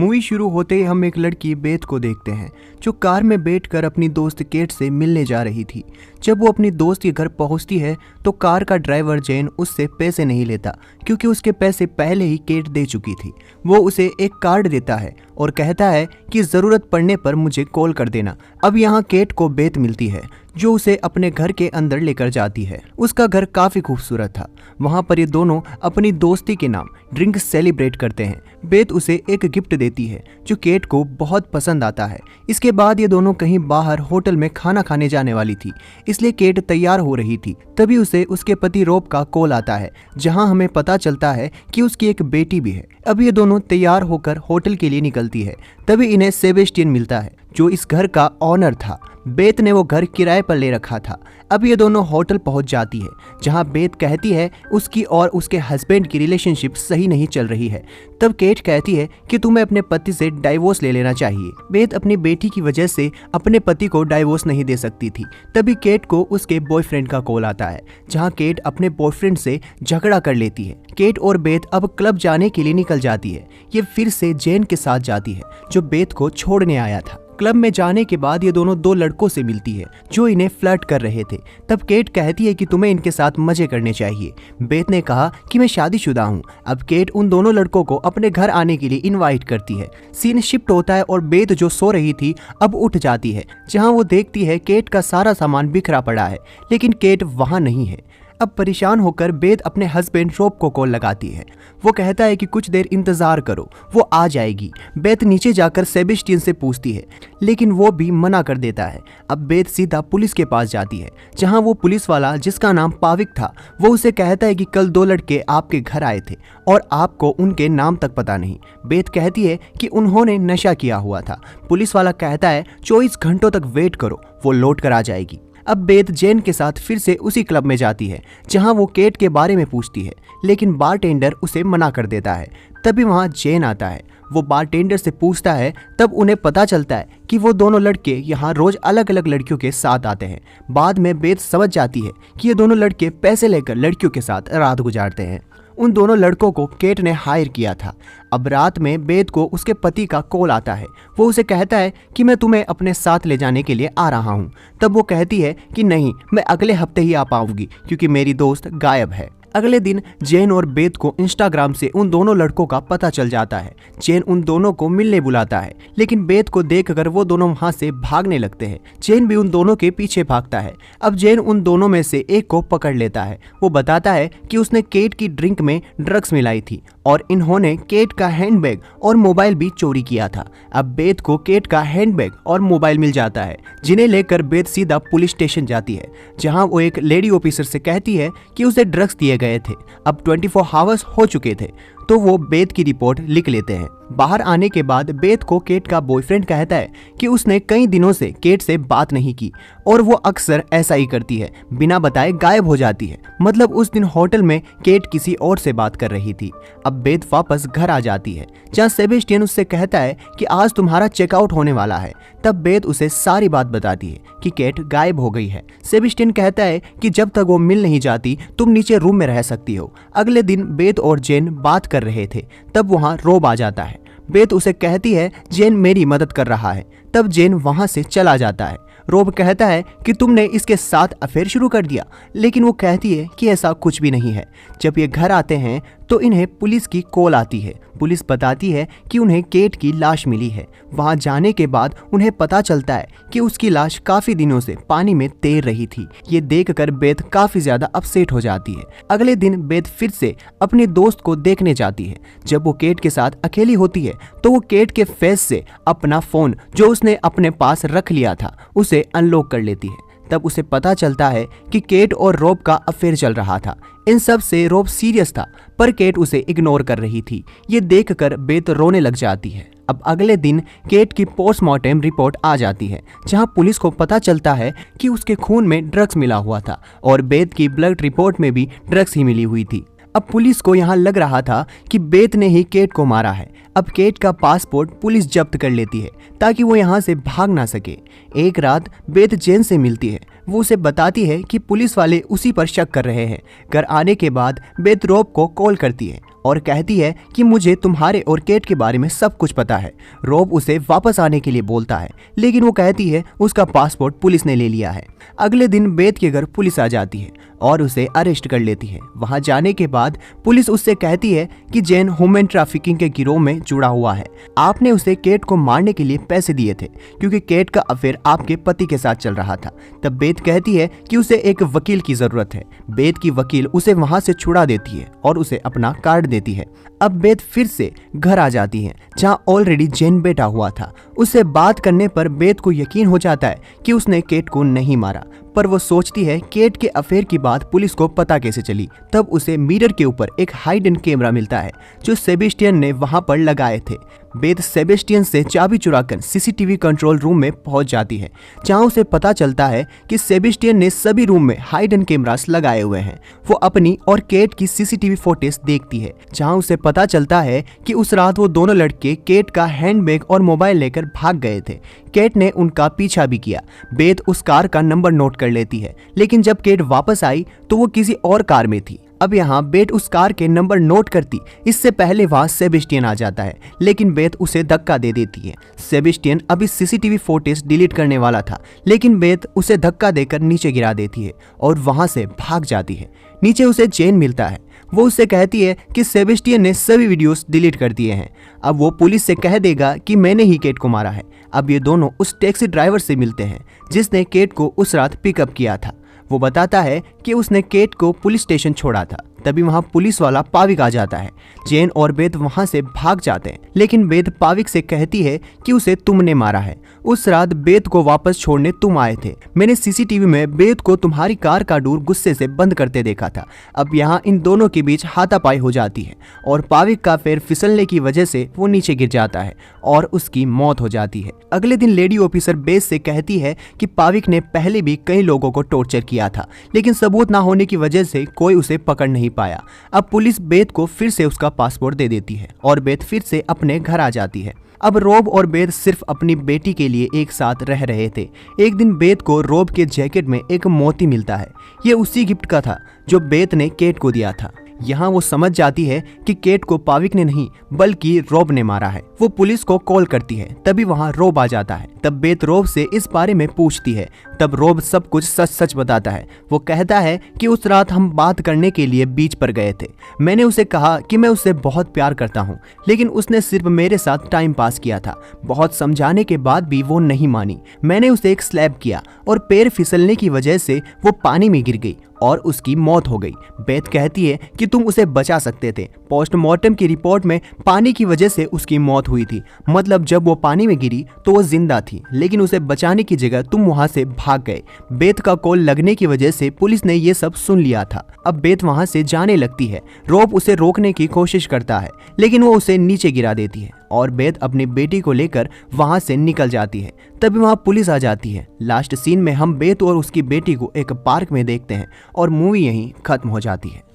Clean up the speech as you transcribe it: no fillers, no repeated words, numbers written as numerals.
Movie शुरू होते ही हम एक लड़की बेथ को देखते हैं जो कार में बैठकर अपनी दोस्त केट से मिलने जा रही थी। जब वो अपनी दोस्त के घर पहुंचती है तो कार का ड्राइवर जेन उससे पैसे नहीं लेता क्योंकि उसके पैसे पहले ही केट दे चुकी थी। वो उसे एक कार्ड देता है और कहता है कि ज़रूरत पड़ने पर मुझे कॉल कर देना। अब यहाँ केट को बेथ मिलती है जो उसे अपने घर के अंदर लेकर जाती है। उसका घर काफी खूबसूरत था। वहाँ पर ये दोनों अपनी दोस्ती के नाम ड्रिंक सेलिब्रेट करते हैं। बेथ उसे एक गिफ्ट देती है जो केट को बहुत पसंद आता है। इसके बाद ये दोनों कहीं बाहर होटल में खाना खाने जाने वाली थी, इसलिए केट तैयार हो रही थी। तभी उसे उसके पति रॉब का कॉल आता है जहाँ हमें पता चलता है कि उसकी एक बेटी भी है। अब ये दोनों तैयार होकर होटल के लिए निकलती है। तभी इन्हें सेबेस्टियन मिलता है जो इस घर का ऑनर था। बेथ ने वो घर किराए पर ले रखा था। अब ये दोनों होटल पहुंच जाती है जहां बेथ कहती है उसकी और उसके हस्बैंड की रिलेशनशिप सही नहीं चल रही है। तब केट कहती है कि तुम्हें अपने पति से डाइवोर्स ले लेना चाहिए। बेथ अपनी बेटी की वजह से अपने पति को डाइवोर्स नहीं दे सकती थी। तभी केट को उसके बॉयफ्रेंड का कॉल आता है जहां केट अपने बॉयफ्रेंड से झगड़ा कर लेती है। केट और बेथ अब क्लब जाने के लिए निकल जाती है। ये फिर से जेन के साथ जाती है जो बेथ को छोड़ने आया था। क्लब में जाने के बाद ये दोनों दो लड़कों से मिलती है जो इन्हें फ्लर्ट कर रहे थे। तब केट कहती है कि तुम्हें इनके साथ मजे करने चाहिए। बेथ ने कहा कि मैं शादीशुदा हूँ। अब केट उन दोनों लड़कों को अपने घर आने के लिए इनवाइट करती है। सीन शिफ्ट होता है और बेथ जो सो रही थी अब उठ जाती है जहाँ वो देखती है केट का सारा सामान बिखरा पड़ा है, लेकिन केट वहाँ नहीं है। अब परेशान होकर बेथ अपने हस्बैंड रॉब को कॉल लगाती है। वो कहता है कि कुछ देर इंतजार करो, वो आ जाएगी। बेथ नीचे जाकर सेबेस्टियन से पूछती है लेकिन वो भी मना कर देता है। अब बेथ सीधा पुलिस के पास जाती है जहां वो पुलिस वाला जिसका नाम पाविक था वो उसे कहता है कि कल दो लड़के आपके घर आए थे और आपको उनके नाम तक पता नहीं। बेथ कहती है कि उन्होंने नशा किया हुआ था। पुलिस वाला कहता है 24 घंटों तक वेट करो, वो लौट कर आ जाएगी। अब बेथ जेन के साथ फिर से उसी क्लब में जाती है जहां वो केट के बारे में पूछती है, लेकिन बारटेंडर उसे मना कर देता है। तभी वहां जेन आता है। वो बारटेंडर से पूछता है। तब उन्हें पता चलता है कि वो दोनों लड़के यहाँ रोज अलग अलग लड़कियों के साथ आते हैं। बाद में बेथ समझ जाती है कि ये दोनों लड़के पैसे लेकर लड़कियों के साथ रात गुजारते हैं। उन दोनों लड़कों को केट ने हायर किया था। अब रात में बेथ को उसके पति का कॉल आता है। वो उसे कहता है कि मैं तुम्हें अपने साथ ले जाने के लिए आ रहा हूँ। तब वो कहती है कि नहीं, मैं अगले हफ्ते ही आ पाऊंगी क्योंकि मेरी दोस्त गायब है। अगले दिन जेन और बेथ को इंस्टाग्राम से उन दोनों लड़कों का पता चल जाता है। जेन उन दोनों को मिलने बुलाता है लेकिन बेथ को देखकर वो दोनों वहां से भागने लगते हैं। जेन भी उन दोनों के पीछे भागता है। अब जेन उन दोनों में से एक को पकड़ लेता है। वो बताता है कि उसने केट की ड्रिंक में ड्रग्स मिलाई थी और इन्होंने केट का हैंडबैग और मोबाइल भी चोरी किया था। अब बेथ को केट का हैंडबैग और मोबाइल मिल जाता है जिन्हें लेकर बेथ सीधा पुलिस स्टेशन जाती है जहां वो एक लेडी ऑफिसर से कहती है कि उसे ड्रग्स दिए गए थे। अब 24 आवर्स हो चुके थे तो वो बेथ की रिपोर्ट लिख लेते हैं। बाहर आने के बाद बेथ को केट का बॉयफ्रेंड कहता है कि उसने कई दिनों से केट से बात नहीं की और वो अक्सर ऐसा ही करती है, बिना बताए गायब हो जाती है। मतलब उस दिन होटल में केट किसी और से बात कर रही थी। अब बेथ वापस घर आ जाती है जहाँ सेबेस्टियन उससे कहता है कि आज तुम्हारा चेकआउट होने वाला है। तब बेथ उसे सारी बात बताती है कि केट गायब हो गई है। सेबेस्टियन कहता है कि जब तक वो मिल नहीं जाती तुम नीचे रूम में रह सकती हो। अगले दिन बेथ और जेन बात कर रहे थे। तब वहाँ रॉब आ जाता है। बेथ उसे कहती है जेन मेरी मदद कर रहा है। तब जेन वहां से चला जाता है। रॉब कहता है कि तुमने इसके साथ अफेयर शुरू कर दिया, लेकिन वो कहती है कि ऐसा कुछ भी नहीं है। जब ये घर आते हैं तो इन्हें पुलिस की कॉल आती है। पुलिस बताती है कि उन्हें केट की लाश मिली है। वहां जाने के बाद उन्हें पता चलता है कि उसकी लाश काफी दिनों से पानी में तैर रही थी। ये देखकर बेथ काफी ज्यादा अपसेट हो जाती है। अगले दिन बेथ फिर से अपने दोस्त को देखने जाती है। जब वो केट के साथ अकेली होती है तो वो केट के फेस से अपना फोन जो उसने अपने पास रख लिया था उसे अनलॉक कर लेती है। तब उसे पता चलता है कि केट और रॉब का अफेयर चल रहा था। इन सब से रॉब सीरियस था पर केट उसे इग्नोर कर रही थी। ये देखकर बेथ रोने लग जाती है। अब अगले दिन केट की पोस्टमार्टम रिपोर्ट आ जाती है जहां पुलिस को पता चलता है कि उसके खून में ड्रग्स मिला हुआ था और बेथ की ब्लड रिपोर्ट में भी ड्रग्स ही मिली हुई थी। अब पुलिस को यहाँ लग रहा था कि बेथ ने ही केट को मारा है। अब केट का पासपोर्ट पुलिस जब्त कर लेती है ताकि वो यहाँ से भाग ना सके। एक रात बेथ जेन से मिलती है। वो उसे बताती है कि पुलिस वाले उसी पर शक कर रहे हैं। घर आने के बाद बेथ रॉब को कॉल करती है और कहती है कि मुझे तुम्हारे और केट के बारे में सब कुछ पता है। रॉब उसे वापस आने के लिए बोलता है, लेकिन वो कहती है उसका पासपोर्ट पुलिस ने ले लिया है। अगले दिन बेथ के घर पुलिस आ जाती है और उसे अरेस्ट कर लेती है। वहां जाने के बाद पुलिस उससे कहती है कि जेन ह्यूमन ट्रैफिकिंग के गिरोह में जुड़ा हुआ है। आपने उसे केट को मारने के लिए पैसे दिए थे क्योंकि केट का अफेयर आपके पति के साथ चल रहा था। तब बेथ कहती है कि उसे एक वकील की जरूरत है। बेथ की वकील उसे वहां से छुड़ा देती है और उसे अपना कार्ड देती है। अब बेथ फिर से घर आ जाती है जहां ऑलरेडी जेन बैठा हुआ था। उससे बात करने पर बेथ को यकीन हो जाता है कि उसने केट को नहीं मारा, पर वो सोचती है केट के अफेयर की बात पुलिस को पता कैसे चली। तब उसे मिरर के ऊपर एक हाइडन कैमरा मिलता है जो सेबेस्टियन ने वहां पर लगाए थे। बेथ सेबेस्टियन से चाबी चुराकर सीसीटीवी कंट्रोल रूम में पहुंच जाती है जहां उसे पता चलता है कि सेबेस्टियन ने सभी रूम में हाइडन कैमरास लगाए हुए हैं। वो अपनी और केट की सीसीटीवी फुटेज देखती है जहां उसे पता चलता है कि उस रात वो दोनों लड़के केट का हैंडबैग और मोबाइल लेकर भाग गए थे। केट ने उनका पीछा भी किया। बेथ उस कार का नंबर नोट कर लेती है, लेकिन जब केट वापस आई तो वो किसी और कार में थी। अब यहाँ बेथ उस कार के नंबर नोट करती इससे पहले वहां सेबेस्टियन आ जाता है, लेकिन बेथ उसे धक्का दे देती है। सेबेस्टियन अभी सीसीटीवी फुटेज डिलीट करने वाला था, लेकिन बेथ उसे धक्का देकर नीचे गिरा देती है और वहां से भाग जाती है। नीचे उसे जेन मिलता है। वो उससे कहती है कि सेबेस्टियन ने सभी वीडियोस डिलीट कर दिए हैं। अब वो पुलिस से कह देगा कि मैंने ही केट को मारा है। अब ये दोनों उस टैक्सी ड्राइवर से मिलते हैं जिसने केट को उस रात पिकअप किया था। वो बताता है कि उसने केट को पुलिस स्टेशन छोड़ा था। तभी वहां पुलिस वाला पाविक आ जाता है। जेन और बेथ वहां से भाग जाते हैं, लेकिन बेथ पाविक से कहती है कि उसे तुमने मारा है। उस रात बेथ को वापस छोड़ने तुम आए थे। मैंने सीसीटीवी में बेथ को तुम्हारी कार का डोर गुस्से से बंद करते देखा था। अब यहाँ इन दोनों के बीच हाथापाई हो जाती है और पाविक का पैर फिसलने की वजह से वो नीचे गिर जाता है और उसकी मौत हो जाती है। अगले दिन लेडी ऑफिसर बेथ से कहती है कि पाविक ने पहले भी कई लोगों को टॉर्चर किया था, लेकिन सबूत ना होने की वजह से कोई उसे पकड़ नहीं पाया। अब पुलिस बेथ को फिर से उसका पासपोर्ट दे देती है और बेथ फिर से अपने घर आ जाती है। अब रॉब और बेथ सिर्फ अपनी बेटी के लिए एक साथ रह रहे थे। एक दिन बेथ को रॉब के जैकेट में एक मोती मिलता है। ये उसी गिफ्ट का था जो बेथ ने केट को दिया था। यहाँ वो समझ जाती है कि केट को पाविक ने नहीं बल्कि रॉब ने मारा है। वो पुलिस को कॉल करती है, तभी वहाँ रॉब आ जाता है। तब बेथ रॉब से इस बारे में पूछती है। तब रॉब सब कुछ सच सच बताता है। वो कहता है कि उस रात हम बात करने के लिए बीच पर गए थे। मैंने उसे कहा कि मैं उससे बहुत प्यार करता हूँ, लेकिन उसने सिर्फ मेरे साथ टाइम पास किया था। बहुत समझाने के बाद भी वो नहीं मानी। मैंने उसे एक स्लैप किया और पैर फिसलने की वजह से वो पानी में गिर गई और उसकी मौत हो गई। बेथ कहती है कि तुम उसे बचा सकते थे। पोस्टमार्टम की रिपोर्ट में पानी की वजह से उसकी मौत हुई थी, मतलब जब वो पानी में गिरी तो वो जिंदा थी, लेकिन उसे बचाने की जगह तुम वहां से भाग गए। बेथ का कॉल लगने की वजह से पुलिस ने ये सब सुन लिया था। अब बेथ वहां से जाने लगती है। रॉब उसे रोकने की कोशिश करता है, लेकिन वो उसे नीचे गिरा देती है और बेथ अपनी बेटी को लेकर वहां से निकल जाती है। तभी वहां पुलिस आ जाती है। लास्ट सीन में हम बेथ और उसकी बेटी को एक पार्क में देखते हैं और मूवी यहीं खत्म हो जाती है।